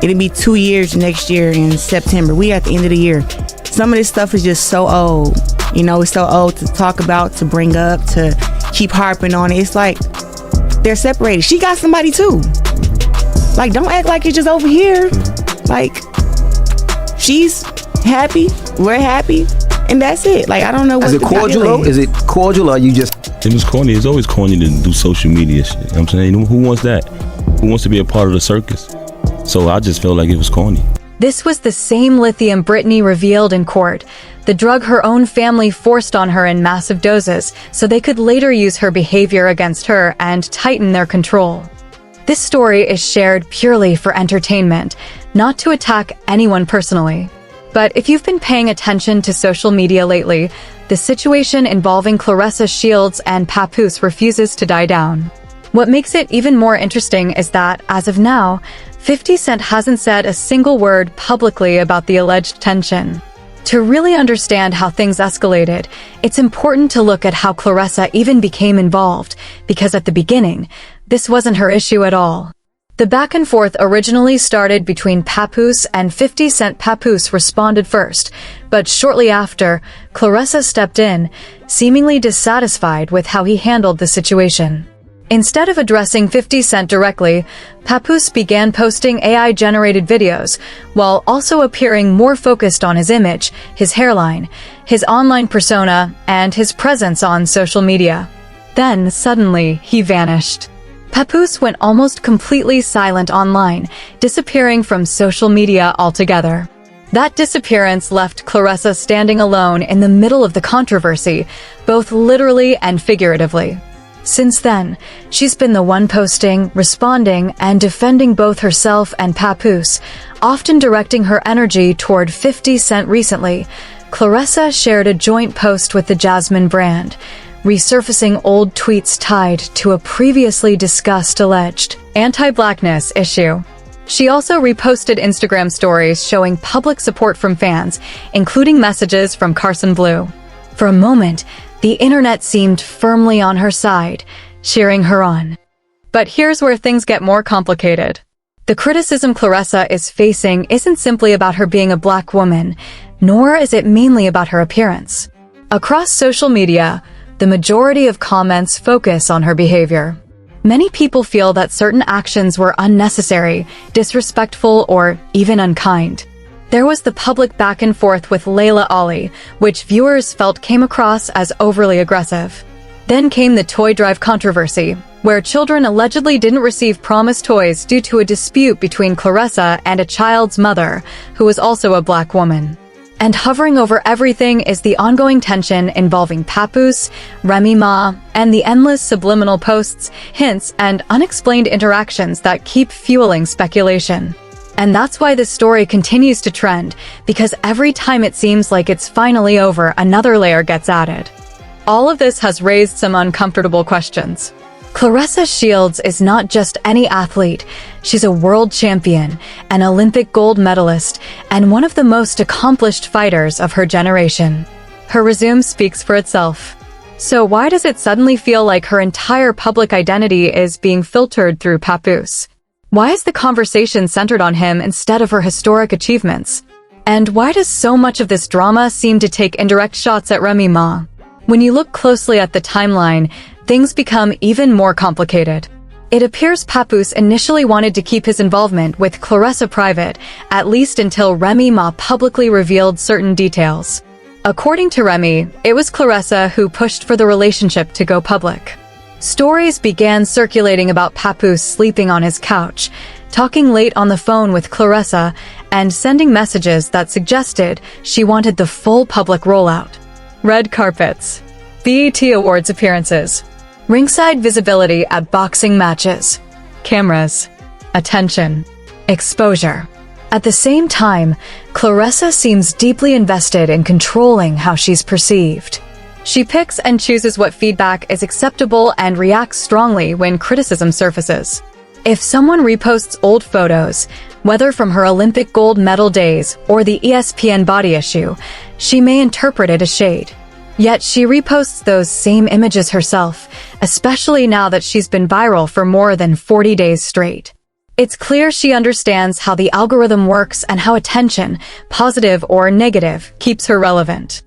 It'll be 2 years next year in September. We at the end of the year. Some of this stuff is just so old. You know, it's so old to talk about, to bring up, to keep harping on it. It's like they're separated. She got somebody too. Like, don't act like it's just over here. Like, she's happy, we're happy, and that's it. Like, I don't know what. Is it cordial though? Is it cordial or you just? It was corny. It's always corny to do social media shit. You know what I'm saying? Who wants that? Who wants to be a part of the circus? So I just felt like it was corny. This was the same lithium Brittany revealed in court, the drug her own family forced on her in massive doses so they could later use her behavior against her and tighten their control. This story is shared purely for entertainment, not to attack anyone personally. But if you've been paying attention to social media lately, the situation involving Claressa Shields and Papoose refuses to die down. What makes it even more interesting is that, as of now, 50 Cent hasn't said a single word publicly about the alleged tension. To really understand how things escalated, it's important to look at how Claressa even became involved, because at the beginning, this wasn't her issue at all. The back and forth originally started between Papoose and 50 Cent. Papoose responded first, but shortly after, Claressa stepped in, seemingly dissatisfied with how he handled the situation. Instead of addressing 50 Cent directly, Papoose began posting AI-generated videos, while also appearing more focused on his image, his hairline, his online persona, and his presence on social media. Then, suddenly, he vanished. Papoose went almost completely silent online, disappearing from social media altogether. That disappearance left Claressa standing alone in the middle of the controversy, both literally and figuratively. Since then, she's been the one posting, responding, and defending both herself and Papoose, often directing her energy toward 50 Cent. Recently, Claressa shared a joint post with the Jasmine brand, resurfacing old tweets tied to a previously discussed alleged anti-blackness issue. She also reposted Instagram stories showing public support from fans, including messages from Carson Blue. For a moment, the internet seemed firmly on her side, cheering her on. But here's where things get more complicated. The criticism Claressa is facing isn't simply about her being a black woman, nor is it mainly about her appearance. Across social media, the majority of comments focus on her behavior. Many people feel that certain actions were unnecessary, disrespectful, or even unkind. There was the public back and forth with Layla Ali, which viewers felt came across as overly aggressive. Then came the toy drive controversy, where children allegedly didn't receive promised toys due to a dispute between Claressa and a child's mother, who was also a black woman. And hovering over everything is the ongoing tension involving Papoose, Remy Ma, and the endless subliminal posts, hints, and unexplained interactions that keep fueling speculation. And that's why this story continues to trend, because every time it seems like it's finally over, another layer gets added. All of this has raised some uncomfortable questions. Claressa Shields is not just any athlete. She's a world champion, an Olympic gold medalist, and one of the most accomplished fighters of her generation. Her resume speaks for itself. So why does it suddenly feel like her entire public identity is being filtered through Papoose? Why is the conversation centered on him instead of her historic achievements? And why does so much of this drama seem to take indirect shots at Remy Ma? When you look closely at the timeline, things become even more complicated. It appears Papoose initially wanted to keep his involvement with Claressa private, at least until Remy Ma publicly revealed certain details. According to Remy, it was Claressa who pushed for the relationship to go public. Stories began circulating about Papoose sleeping on his couch, talking late on the phone with Claressa, and sending messages that suggested she wanted the full public rollout. Red carpets, BET Awards appearances, ringside visibility at boxing matches, cameras, attention, exposure. At the same time, Claressa seems deeply invested in controlling how she's perceived. She picks and chooses what feedback is acceptable and reacts strongly when criticism surfaces. If someone reposts old photos, whether from her Olympic gold medal days or the ESPN body issue, she may interpret it as shade. Yet she reposts those same images herself, especially now that she's been viral for more than 40 days straight. It's clear she understands how the algorithm works and how attention, positive or negative, keeps her relevant.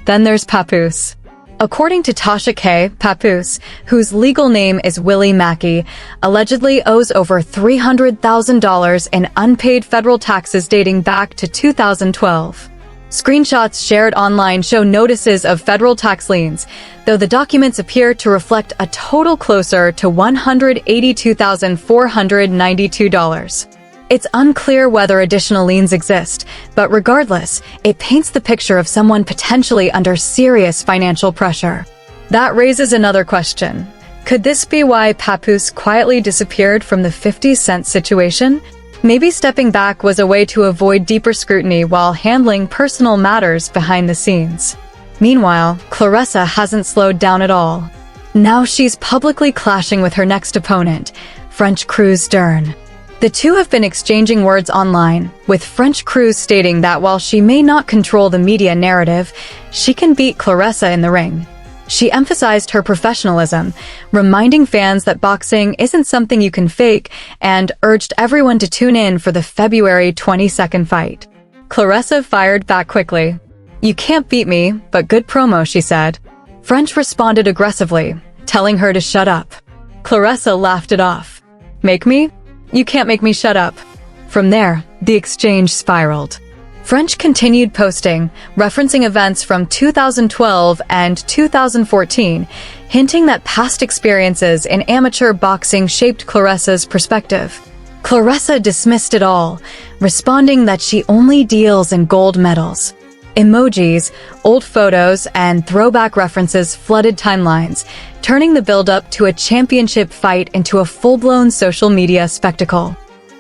Then there's Papoose. According to Tasha K., Papoose, whose legal name is Willie Mackey, allegedly owes over $300,000 in unpaid federal taxes dating back to 2012. Screenshots shared online show notices of federal tax liens, though the documents appear to reflect a total closer to $182,492. It's unclear whether additional liens exist, but regardless, it paints the picture of someone potentially under serious financial pressure. That raises another question. Could this be why Papoose quietly disappeared from the 50 Cent situation? Maybe stepping back was a way to avoid deeper scrutiny while handling personal matters behind the scenes. Meanwhile, Claressa hasn't slowed down at all. Now she's publicly clashing with her next opponent, French Crews-Dezurn. The two have been exchanging words online, with French Crews stating that while she may not control the media narrative, she can beat Claressa in the ring. She emphasized her professionalism, reminding fans that boxing isn't something you can fake, and urged everyone to tune in for the February 22nd fight. Claressa fired back quickly. "You can't beat me, but good promo," she said. French responded aggressively, telling her to shut up. Claressa laughed it off. "Make me? You can't make me shut up." From there, the exchange spiraled. French continued posting, referencing events from 2012 and 2014, hinting that past experiences in amateur boxing shaped Claressa's perspective. Claressa dismissed it all, responding that she only deals in gold medals. Emojis, old photos, and throwback references flooded timelines, turning the build-up to a championship fight into a full-blown social media spectacle.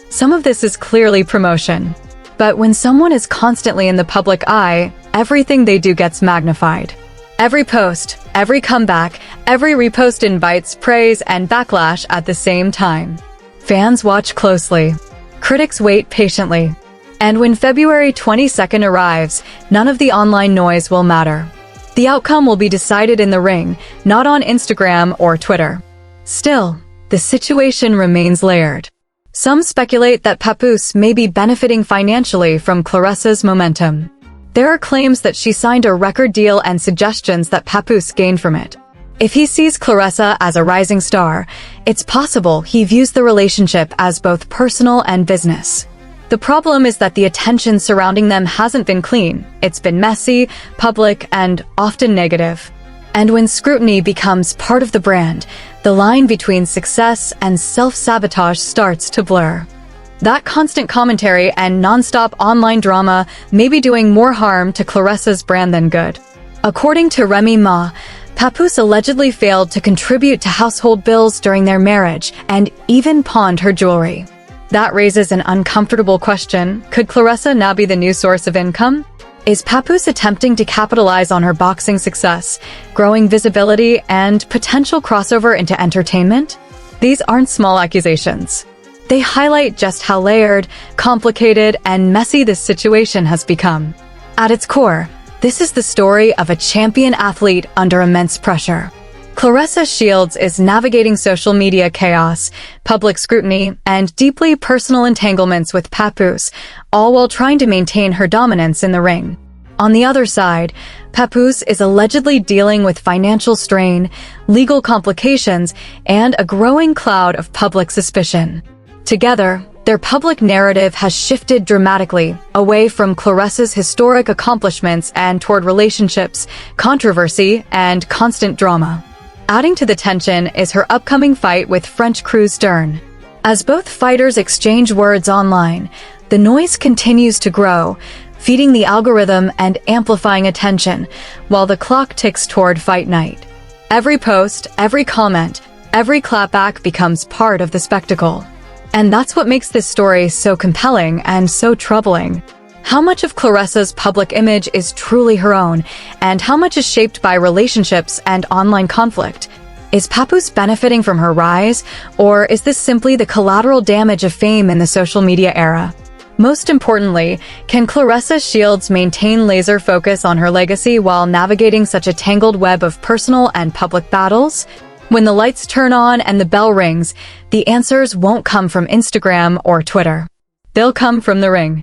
Some of this is clearly promotion. But when someone is constantly in the public eye, everything they do gets magnified. Every post, every comeback, every repost invites praise and backlash at the same time. Fans watch closely. Critics wait patiently. And when February 22nd arrives, none of the online noise will matter. The outcome will be decided in the ring, not on Instagram or Twitter. Still, the situation remains layered. Some speculate that Papoose may be benefiting financially from Claressa's momentum. There are claims that she signed a record deal and suggestions that Papoose gained from it. If he sees Claressa as a rising star, it's possible he views the relationship as both personal and business. The problem is that the attention surrounding them hasn't been clean. It's been messy, public, and often negative. And when scrutiny becomes part of the brand, the line between success and self-sabotage starts to blur. That constant commentary and non-stop online drama may be doing more harm to Claressa's brand than good. According to Remy Ma, Papoose allegedly failed to contribute to household bills during their marriage and even pawned her jewelry. That raises an uncomfortable question. Could Claressa now be the new source of income? Is Papoose attempting to capitalize on her boxing success, growing visibility, and potential crossover into entertainment? These aren't small accusations. They highlight just how layered, complicated, and messy this situation has become. At its core, this is the story of a champion athlete under immense pressure. Claressa Shields is navigating social media chaos, public scrutiny, and deeply personal entanglements with Papoose, all while trying to maintain her dominance in the ring. On the other side, Papoose is allegedly dealing with financial strain, legal complications, and a growing cloud of public suspicion. Together, their public narrative has shifted dramatically away from Claressa's historic accomplishments and toward relationships, controversy, and constant drama. Adding to the tension is her upcoming fight with French Crews-Dezurn. As both fighters exchange words online, the noise continues to grow, feeding the algorithm and amplifying attention, while the clock ticks toward fight night. Every post, every comment, every clapback becomes part of the spectacle. And that's what makes this story so compelling and so troubling. How much of Claressa's public image is truly her own, and how much is shaped by relationships and online conflict? Is Papoose benefiting from her rise, or is this simply the collateral damage of fame in the social media era? Most importantly, can Claressa Shields maintain laser focus on her legacy while navigating such a tangled web of personal and public battles? When the lights turn on and the bell rings, the answers won't come from Instagram or Twitter. They'll come from the ring.